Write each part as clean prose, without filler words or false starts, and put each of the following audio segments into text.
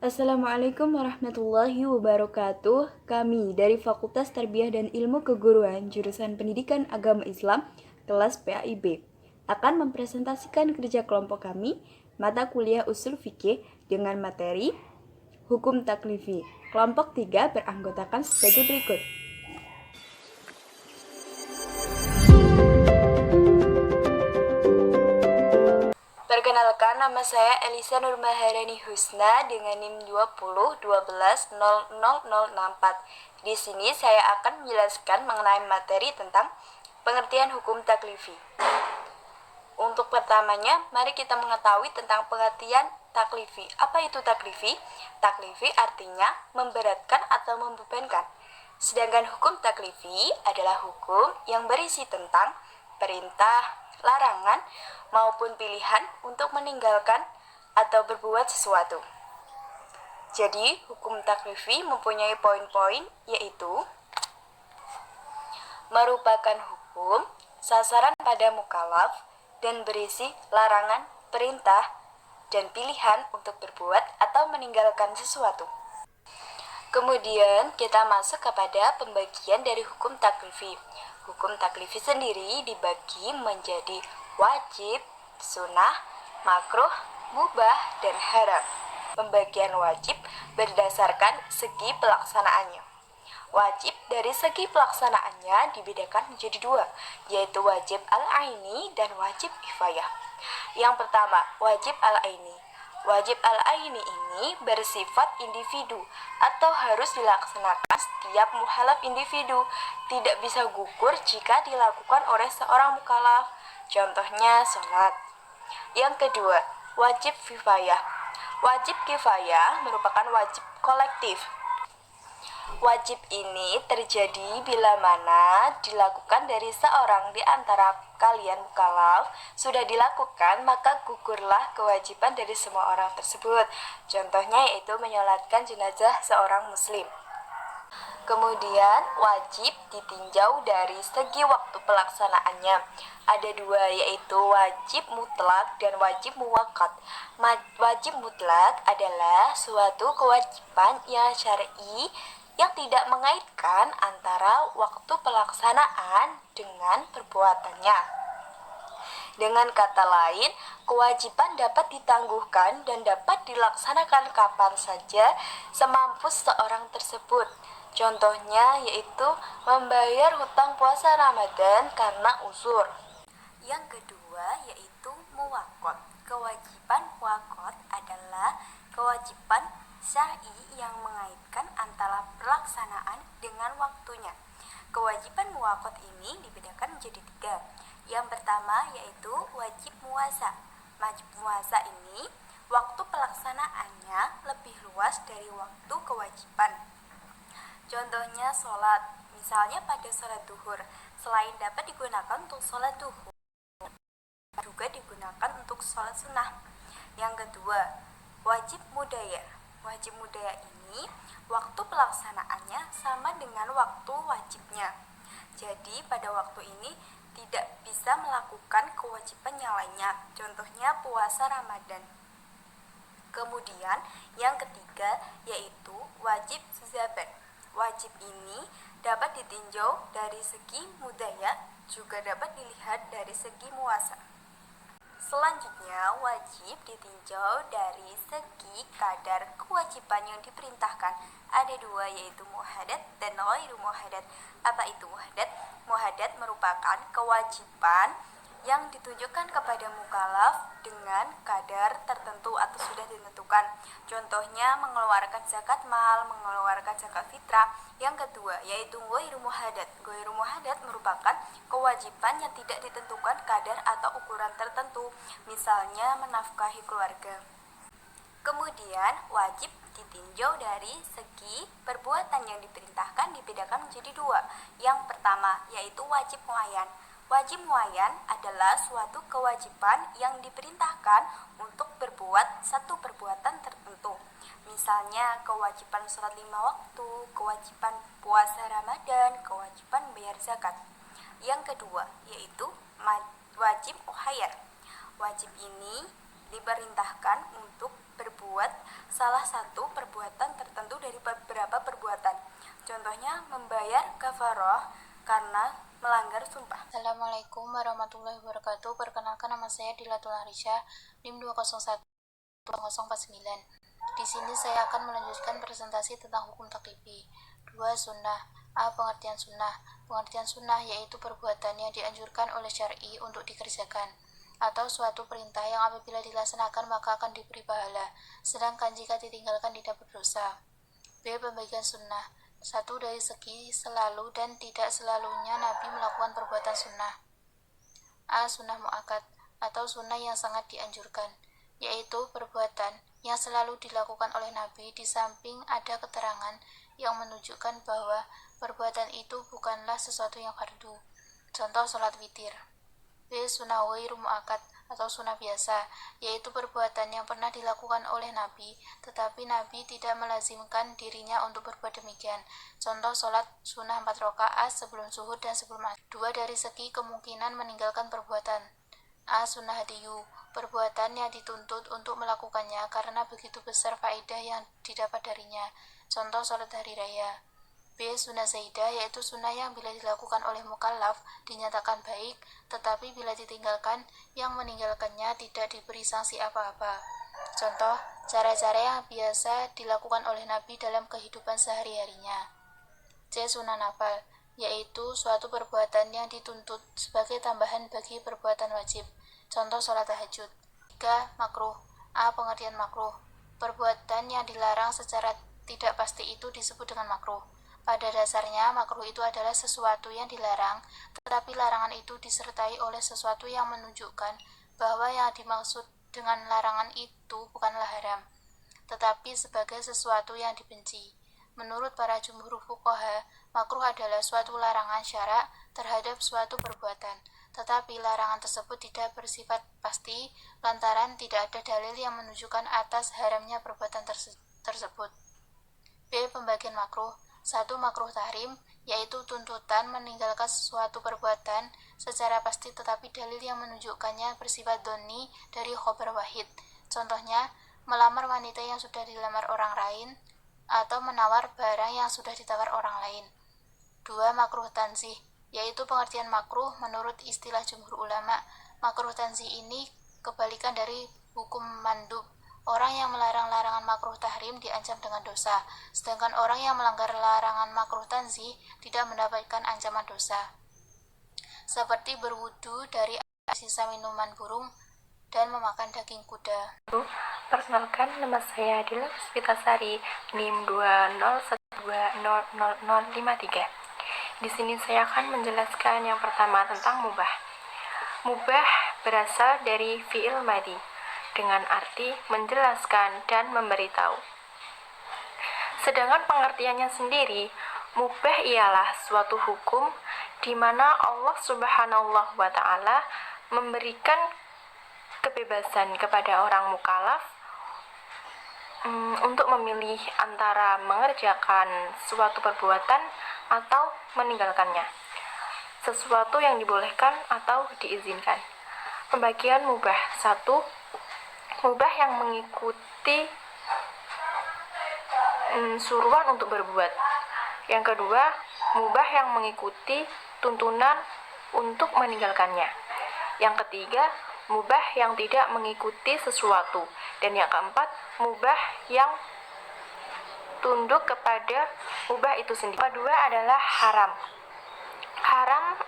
Assalamualaikum warahmatullahi wabarakatuh. Kami dari Fakultas Tarbiyah dan Ilmu Keguruan Jurusan Pendidikan Agama Islam kelas PAIB akan mempresentasikan kerja kelompok kami mata kuliah usul fikih dengan materi Hukum Taklifi. Kelompok 3 beranggotakan sebagai berikut. Perkenalkan, nama saya Elisa Nurmaharani Husna dengan NIM 2012120064. Di sini saya akan menjelaskan mengenai materi tentang pengertian hukum taklifi. Untuk pertamanya, mari kita mengetahui tentang pengertian taklifi. Apa itu taklifi? Taklifi artinya memberatkan atau membebankan. Sedangkan hukum taklifi adalah hukum yang berisi tentang perintah, larangan, maupun pilihan untuk meninggalkan atau berbuat sesuatu. Jadi, hukum taklifi mempunyai poin-poin yaitu merupakan hukum sasaran pada mukallaf dan berisi larangan, perintah, dan pilihan untuk berbuat atau meninggalkan sesuatu. Kemudian kita masuk kepada pembagian dari hukum taklifi. Hukum taklifi sendiri dibagi menjadi wajib, sunnah, makruh, mubah, dan haram. Pembagian wajib berdasarkan segi pelaksanaannya. Wajib dari segi pelaksanaannya dibedakan menjadi dua, yaitu wajib al-aini dan wajib kifayah. Yang pertama, wajib al-aini. Wajib al-aini ini bersifat individu atau harus dilaksanakan setiap mukallaf individu, tidak bisa gugur jika dilakukan oleh seorang mukallaf. Contohnya sholat. Yang kedua, wajib kifayah. Wajib kifayah merupakan wajib kolektif. Wajib ini terjadi bila mana dilakukan dari seorang di antara kalian mukallaf sudah dilakukan, maka gugurlah kewajiban dari semua orang tersebut. Contohnya yaitu menyolatkan jenazah seorang muslim. Kemudian wajib ditinjau dari segi waktu pelaksanaannya. Ada dua, yaitu wajib mutlak dan wajib muwakkat. Wajib mutlak adalah suatu kewajiban yang syar'i yang tidak mengaitkan antara waktu pelaksanaan dengan perbuatannya. Dengan kata lain, kewajiban dapat ditangguhkan dan dapat dilaksanakan kapan saja semampu seorang tersebut. Contohnya yaitu membayar hutang puasa Ramadan karena uzur. Yang kedua yaitu muwakot. Kewajiban muwakot adalah kewajiban syar'i yang mengaitkan antara pelaksanaan dengan waktunya. Kewajiban muwakot ini dibedakan menjadi tiga. Yang pertama yaitu wajib muwasa. Wajib muwasa ini waktu pelaksanaannya lebih luas dari waktu kewajiban. Contohnya sholat. Misalnya pada sholat duhur, selain dapat digunakan untuk sholat duhur, juga digunakan untuk sholat sunnah. Yang kedua, wajib mudaya. Wajib mudaya ini waktu pelaksanaannya sama dengan waktu wajibnya. Jadi pada waktu ini tidak bisa melakukan kewajiban yang lainnya. Contohnya puasa Ramadan. Kemudian yang ketiga yaitu wajib zabat. Wajib ini dapat ditinjau dari segi mudaya, juga dapat dilihat dari segi muasa. Selanjutnya, wajib ditinjau dari segi kadar kewajiban yang diperintahkan. Ada dua, yaitu muhadat dan ghairu muhadat. Apa itu muhadat? Muhadat merupakan kewajiban yang ditujukan kepada mukallaf dengan kadar tertentu atau sudah ditentukan. Contohnya mengeluarkan zakat mal, mengeluarkan zakat fitrah. Yang kedua yaitu ghairu muhadat. Ghairu muhadat merupakan kewajiban yang tidak ditentukan kadar atau ukuran tertentu, misalnya menafkahi keluarga. Kemudian wajib ditinjau dari segi perbuatan yang diperintahkan dibedakan menjadi dua. Yang pertama yaitu wajib muayyan. Wajib muayyan adalah suatu kewajiban yang diperintahkan untuk berbuat satu perbuatan tertentu. Misalnya kewajiban sholat 5 waktu, kewajiban puasa Ramadan, kewajiban bayar zakat. Yang kedua yaitu wajib muhayyar. Wajib ini diperintahkan untuk berbuat berbuat salah satu perbuatan tertentu dari beberapa perbuatan. Contohnya membayar kafaroh karena melanggar sumpah. Assalamualaikum warahmatullahi wabarakatuh. Perkenalkan, nama saya Dilatul Harisha, NIM 2011049. Di sini saya akan melanjutkan presentasi tentang hukum taklifi. 2. Sunnah. A. Pengertian sunnah. Pengertian sunnah yaitu perbuatan yang dianjurkan oleh syar'i untuk dikerjakan, atau suatu perintah yang apabila dilaksanakan maka akan diberi pahala, sedangkan jika ditinggalkan tidak berdosa. B. Pembagian sunnah. 1. Dari segi selalu dan tidak selalunya Nabi melakukan perbuatan sunnah. A. Sunnah mu'akkad atau sunnah yang sangat dianjurkan, yaitu perbuatan yang selalu dilakukan oleh Nabi di samping ada keterangan yang menunjukkan bahwa perbuatan itu bukanlah sesuatu yang fardu. Contoh sholat witir. B. Sunnah ghairu mu'akkad atau sunnah biasa, yaitu perbuatan yang pernah dilakukan oleh Nabi, tetapi Nabi tidak melazimkan dirinya untuk berbuat demikian. Contoh sholat sunnah 4 rakaat sebelum zuhur dan sebelum asar. 2. Dari segi kemungkinan meninggalkan perbuatan. A. Sunnah hadiyu, perbuatan yang dituntut untuk melakukannya karena begitu besar faedah yang didapat darinya. Contoh sholat hari raya. B. Sunnah zaidah, yaitu sunnah yang bila dilakukan oleh mukallaf dinyatakan baik, tetapi bila ditinggalkan, yang meninggalkannya tidak diberi sanksi apa-apa. Contoh, cara-cara yang biasa dilakukan oleh Nabi dalam kehidupan sehari-harinya. C. Sunnah nafal, yaitu suatu perbuatan yang dituntut sebagai tambahan bagi perbuatan wajib. Contoh, sholat tahajud. 3. Makruh. A. Pengertian makruh. Perbuatan yang dilarang secara tidak pasti itu disebut dengan makruh. Pada dasarnya, makruh itu adalah sesuatu yang dilarang, tetapi larangan itu disertai oleh sesuatu yang menunjukkan bahwa yang dimaksud dengan larangan itu bukanlah haram, tetapi sebagai sesuatu yang dibenci. Menurut para jumhur fuqaha, makruh adalah suatu larangan syara' terhadap suatu perbuatan, tetapi larangan tersebut tidak bersifat pasti lantaran tidak ada dalil yang menunjukkan atas haramnya perbuatan tersebut. B. Pembagian makruh. 1. Makruh tahrim, yaitu tuntutan meninggalkan sesuatu perbuatan secara pasti tetapi dalil yang menunjukkannya bersifat dhonni dari khobar wahid. Contohnya, melamar wanita yang sudah dilamar orang lain atau menawar barang yang sudah ditawar orang lain. 2. Makruh tanzih, yaitu pengertian makruh menurut istilah jumhur ulama. Makruh tanzih ini kebalikan dari hukum mandub. Orang yang melarang larangan makruh tahrim diancam dengan dosa, sedangkan orang yang melanggar larangan makruh tanzih tidak mendapatkan ancaman dosa, seperti berwudu dari sisa minuman burung dan memakan daging kuda. Perkenalkan, nama saya Adila Puspitasari, NIM 201200053. Di sini saya akan menjelaskan yang pertama tentang mubah. Mubah berasal dari fi'il madhi dengan arti menjelaskan dan memberitahu. Sedangkan pengertiannya sendiri, mubah ialah suatu hukum di mana Allah Subhanahu wa Ta'ala memberikan kebebasan kepada orang mukallaf untuk memilih antara mengerjakan suatu perbuatan atau meninggalkannya, sesuatu yang dibolehkan atau diizinkan. Pembagian mubah. 1. Mubah yang mengikuti suruhan untuk berbuat. Yang kedua, mubah yang mengikuti tuntunan untuk meninggalkannya. Yang ketiga, mubah yang tidak mengikuti sesuatu. Dan yang keempat, mubah yang tunduk kepada mubah itu sendiri. Kedua adalah haram. Haram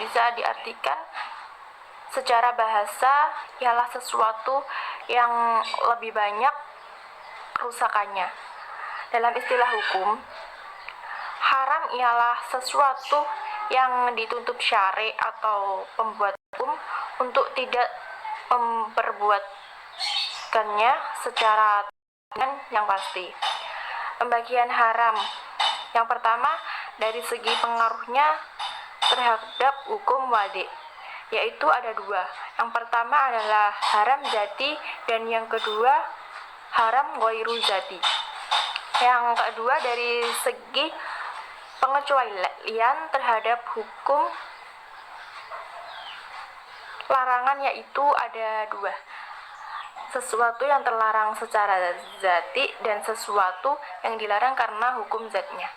bisa diartikan secara bahasa ialah sesuatu yang lebih banyak kerusakannya. Dalam istilah hukum, haram ialah sesuatu yang dituntut syari atau pembuat hukum untuk tidak memperbuatkannya secara yang pasti. Pembagian haram. Yang pertama, dari segi pengaruhnya terhadap hukum wadi, yaitu ada dua. Yang pertama adalah haram zati dan yang kedua haram ghairu zati. Yang kedua dari segi pengecualian terhadap hukum larangan, yaitu ada dua. sesuatu yang terlarang secara zati dan sesuatu yang dilarang karena hukum zatnya.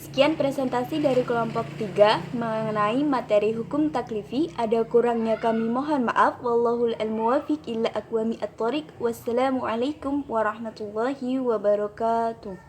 Sekian presentasi dari kelompok 3 mengenai materi hukum taklifi. Ada kurangnya kami mohon maaf. Wallahul muwaffiq illa aqwami at-thoriq. Wassalamualaikum warahmatullahi wabarakatuh.